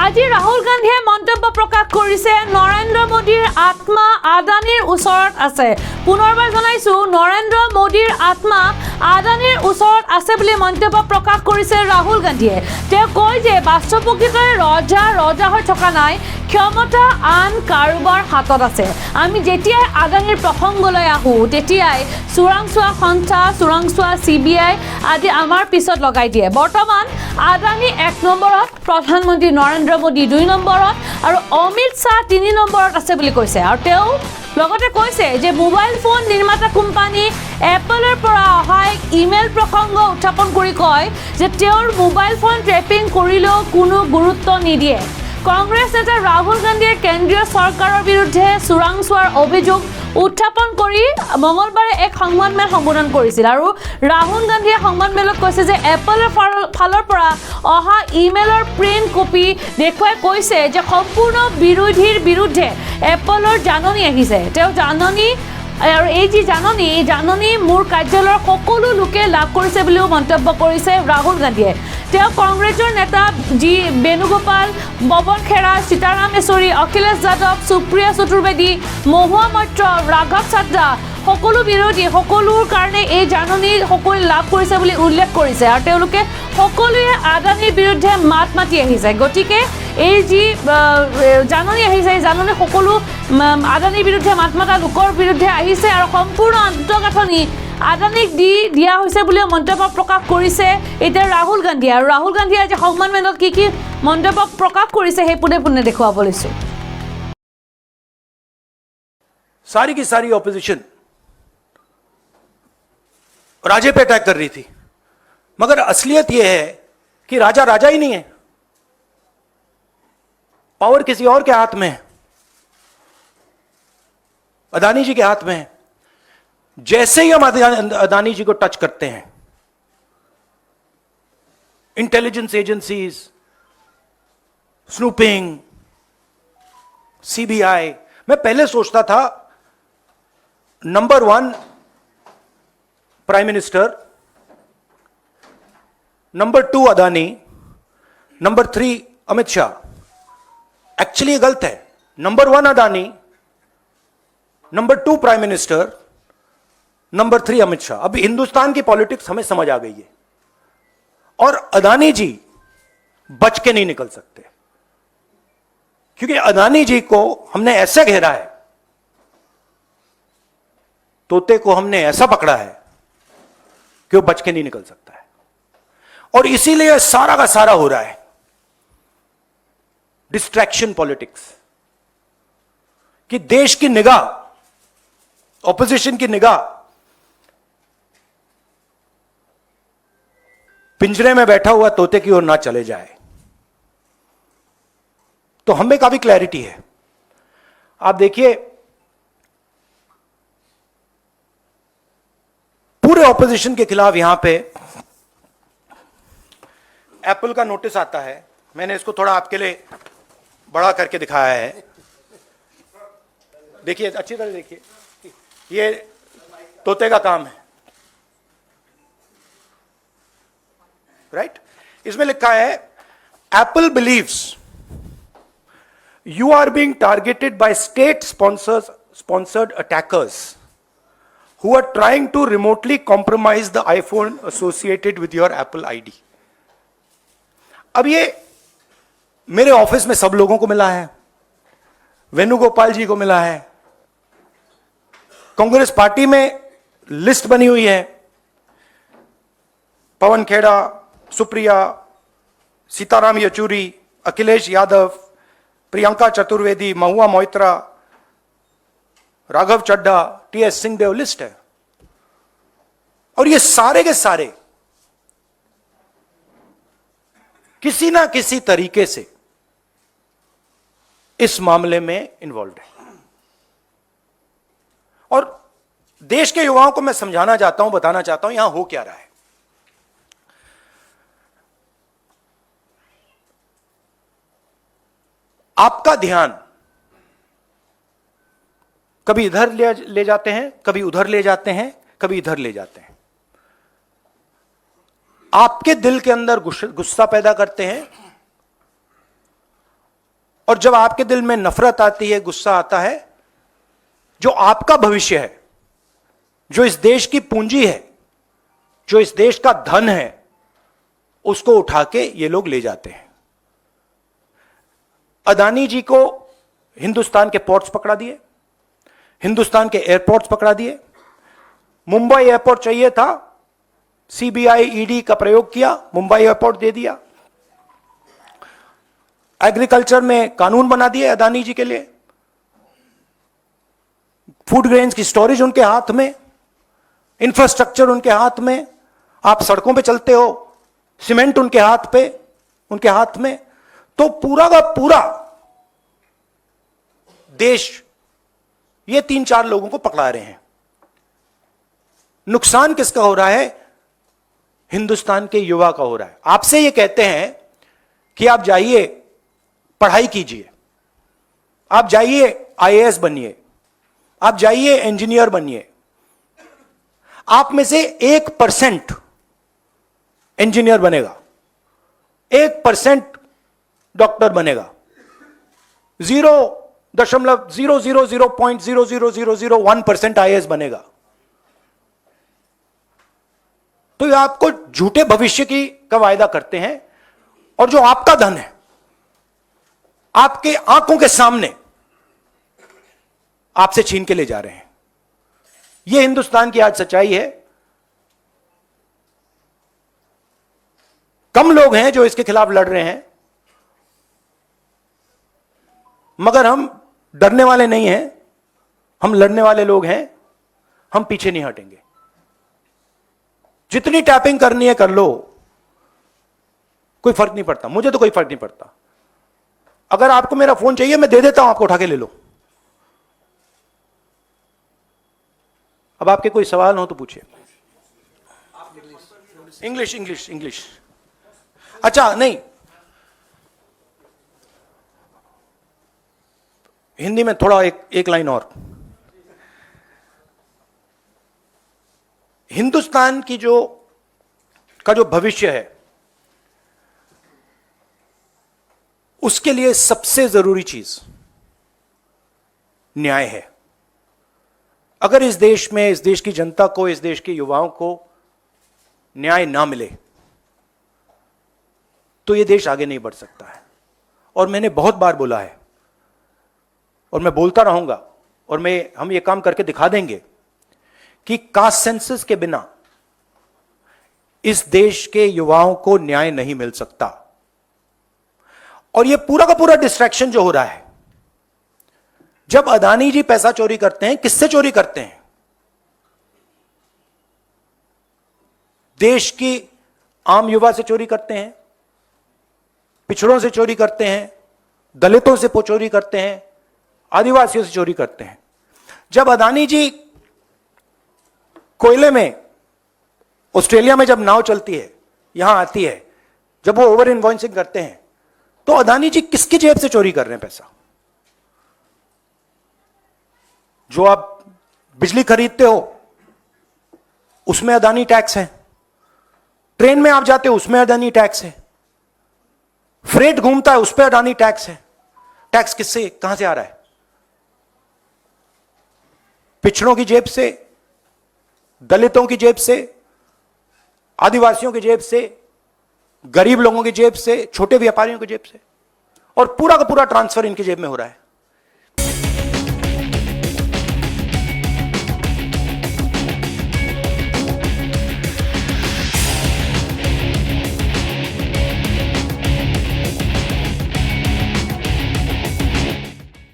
আজি ৰাহুল গান্ধীয়ে মন্তব্য প্ৰকাশ কৰিছে নৰেন্দ্ৰ মোদীৰ আত্মা আদানীৰ ওচৰত আছে। পুনৰবাৰ জনাইছো নৰেন্দ্ৰ মোদীৰ আত্মা আদানীৰ ওচৰত আছে বুলি মন্তব্য প্ৰকাশ কৰিছে ৰাহুল গান্ধীয়ে। তেওঁ কয় যে বাস্তৱ প্ৰকৃতৰে ৰজা হৈ থকা নাই, ক্ষমতা আন কাৰোবাৰ হাতত আছে। আমি যেতিয়াই আদানীৰ প্ৰসংগলৈ আহোঁ তেতিয়াই চোৰাংচোৱা সংস্থা, চোৰাংচোৱা CBI আদি আমাৰ পিছত লগাই দিয়ে। বৰ্তমান আদানী 1 নম্বৰত, প্ৰধানমন্ত্ৰী নৰেন্দ্ৰ মোদী 2 নম্বৰত আৰু অমিত শ্বাহ 3 নম্বৰত আছে বুলি কৈছে। আৰু তেওঁ লগতে কৈছে যে মোবাইল ফোন নিৰ্মাতা কোম্পানী এপলৰ পৰা অহা ইমেইল প্ৰসংগ উত্থাপন কৰি কয় যে তেওঁৰ মোবাইল ফোন ট্ৰেপিং কৰিলেও কোনো গুৰুত্ব নিদিয়ে। কংগ্ৰেছ নেতা ৰাহুল গান্ধীয়ে কেন্দ্ৰীয় চৰকাৰৰ বিৰুদ্ধে চোৰাংচোৱাৰ অভিযোগ উত্থাপন কৰি মঙলবাৰে এক সংবাদমেল সম্বোধন কৰিছিল। আৰু ৰাহুল গান্ধীয়ে সংবাদমেলত কৈছে যে এপলৰ ফালৰ পৰা অহা ইমেইলৰ প্ৰিণ্ট কপি দেখুৱাই কৈছে যে সম্পূৰ্ণ বিৰোধীৰ বিৰুদ্ধে এপলৰ জাননী আহিছে। তেওঁ জাননী আৰু এই যি জাননী মোৰ কাৰ্যালয়ৰ সকলো লোকে লাভ কৰিছে বুলিও মন্তব্য কৰিছে ৰাহুল গান্ধীয়ে। তেওঁ কংগ্ৰেছৰ নেতা জি বেণুগোপাল, ববন খেৰা, সীতাৰাম য়েচুৰী, অখিলেশ যাদৱ, সুপ্ৰিয়া চতুৰ্বেদী, মহুৱা মৈত্ৰ, ৰাঘৱ চাড্ডা সকলো বিৰোধী সকলোৰ কাৰণে এই জাননী সকলোৱে লাভ কৰিছে বুলি উল্লেখ কৰিছে। আৰু তেওঁলোকে সকলোৱে আদানীৰ বিৰুদ্ধে মাত মাতি আহিছে। গতিকে এই যি জাননী আহিছে, এই জাননী সকলো আদানীৰ বিৰুদ্ধে মাত মাতা লোকৰ বিৰুদ্ধে আহিছে আৰু সম্পূৰ্ণ আন্তঃগাঁথনি আদানীক দিয়া হৈছে বুলিও মন্তব্য প্ৰকাশ কৰিছে এতিয়া ৰাহুল গান্ধীয়ে। আৰু ৰাহুল গান্ধীয়ে আজি সংবাদমেলত কি মন্তব্য প্ৰকাশ কৰিছে সেই পোনে দেখুৱাব লৈছোঁ। सारी की सारी ऑपोजिशन राजे पे अटैक कर रही थी, मगर असलियत यह है कि राजा ही नहीं है, पावर किसी और के हाथ में है, अदानी जी के हाथ में है। जैसे ही हम अदानी जी को टच करते हैं, इंटेलिजेंस एजेंसीज, स्नूपिंग, CBI, मैं पहले सोचता था number 1 prime minister, number 2 Adani, number 3 Amit Shah. Actually ये गलत है। Number 1 Adani, number 2 prime minister, number 3 Amit Shah. अब हिंदुस्तान की पॉलिटिक्स हमें समझ आ गई है और अदानी जी बच के नहीं निकल सकते, क्योंकि अदानी जी को हमने ऐसे घेरा है, तोते को हमने ऐसा पकड़ा है कि वो बच के नहीं निकल सकता है। और इसीलिए सारा का सारा हो रहा है डिस्ट्रैक्शन पॉलिटिक्स, कि देश की निगाह, ऑपोजिशन की निगाह पिंजरे में बैठा हुआ तोते की ओर ना चले जाए। तो हमें काफी क्लैरिटी है। आप देखिए, पूरे ऑपोजिशन के खिलाफ यहां पे एप्पल का नोटिस आता है। मैंने इसको थोड़ा आपके लिए बड़ा करके दिखाया है, देखिए अच्छी तरह देखिए, ये तोते का काम है, राइट। इसमें लिखा है Apple believes you are being targeted by state sponsored attackers who are trying to remotely compromise the iPhone associated with your Apple ID। अब ये मेरे ऑफिस में सब लोगों को मिला है, वेणुगोपाल जी को मिला है, कांग्रेस पार्टी में लिस्ट बनी हुई है, पवन खेड़ा, सुप्रिया, सीताराम येचुरी, अखिलेश यादव, प्रियंका चतुर्वेदी, महुआ मोइत्रा, राघव चड्ढा, TS सिंहदेव, लिस्ट है। और ये सारे के सारे किसी ना किसी तरीके से इस मामले में इन्वॉल्व है। और देश के युवाओं को मैं समझाना चाहता हूं, बताना चाहता हूं यहां हो क्या रहा है। आपका ध्यान कभी इधर ले जाते हैं, कभी उधर ले जाते हैं, कभी इधर ले जाते हैं। आपके दिल के अंदर गुस्सा पैदा करते हैं और जब आपके दिल में नफरत आती है, गुस्सा आता है, जो आपका भविष्य है, जो इस देश की पूंजी है, जो इस देश का धन है, उसको उठा के ये लोग ले जाते हैं। अदानी जी को हिंदुस्तान के पोर्ट्स पकड़ा दिए, हिंदुस्तान के एयरपोर्ट्स पकड़ा दिए। मुंबई एयरपोर्ट चाहिए था, सीबीआई ईडी का प्रयोग किया, मुंबई एयरपोर्ट दे दिया। एग्रीकल्चर में कानून बना दिए अदानी जी के लिए, फूड ग्रेन्स की स्टोरेज उनके हाथ में, इंफ्रास्ट्रक्चर उनके हाथ में, आप सड़कों पे चलते हो, सीमेंट उनके हाथ में। तो पूरा का पूरा देश ये 3-4 लोगों को पकड़ा रहे हैं। नुकसान किसका हो रहा है? हिंदुस्तान के युवा का हो रहा है। आपसे ये कहते हैं कि आप जाइए पढ़ाई कीजिए, आप जाइए आईएएस बनिए, आप जाइए इंजीनियर बनिए। आप में से 1% इंजीनियर बनेगा, 1% डॉक्टर बनेगा, 0.0000001% आईएएस बनेगा। तो ये आपको झूठे भविष्य का वायदा करते हैं, और जो आपका धन है आपके आंखों के सामने आपसे छीन के ले जा रहे हैं। यह हिंदुस्तान की आज सच्चाई है। कम लोग हैं जो इसके खिलाफ लड़ रहे हैं, मगर हम डरने वाले नहीं हैं, हम लड़ने वाले लोग हैं। हम पीछे नहीं हटेंगे। जितनी टैपिंग करनी है कर लो, कोई फर्क नहीं पड़ता, मुझे तो कोई फर्क नहीं पड़ता। अगर आपको मेरा फोन चाहिए मैं दे देता हूं, आपको उठा के ले लो। अब आपके कोई सवाल हो तो पूछिए। इंग्लिश। अच्छा, नहीं, हिंदी में थोड़ा एक लाइन और। हिंदुस्तान की जो भविष्य है, उसके लिए सबसे जरूरी चीज न्याय है। अगर इस देश में, इस देश की जनता को, इस देश के युवाओं को न्याय ना मिले तो यह देश आगे नहीं बढ़ सकता है। और मैंने बहुत बार बोला है और मैं बोलता रहूंगा, और हम ये काम करके दिखा देंगे कि कास्ट सेंसस के बिना इस देश के युवाओं को न्याय नहीं मिल सकता। और ये पूरा का पूरा डिस्ट्रैक्शन जो हो रहा है, जब अदानी जी पैसा चोरी करते हैं, किससे चोरी करते हैं? देश की आम युवा से चोरी करते हैं, पिछड़ों से चोरी करते हैं, दलितों से चोरी करते हैं, आदिवासियों से चोरी करते हैं। जब अदानी जी कोयले में, ऑस्ट्रेलिया में जब नाव चलती है, यहां आती है, जब वो ओवर इनवॉइसिंग करते हैं, तो अदानी जी किसकी जेब से चोरी कर रहे हैं पैसा? जो आप बिजली खरीदते हो उसमें अदानी टैक्स है, ट्रेन में आप जाते हो उसमें अदानी टैक्स है, फ्रेट घूमता है उस पर अदानी टैक्स है। टैक्स किससे, कहां से आ रहा है? पिछड़ों की जेब से, दलितों की जेब से, आदिवासियों की जेब से, गरीब लोगों की जेब से, छोटे व्यापारियों की जेब से, और पूरा का पूरा ट्रांसफर इनकी जेब में हो रहा है।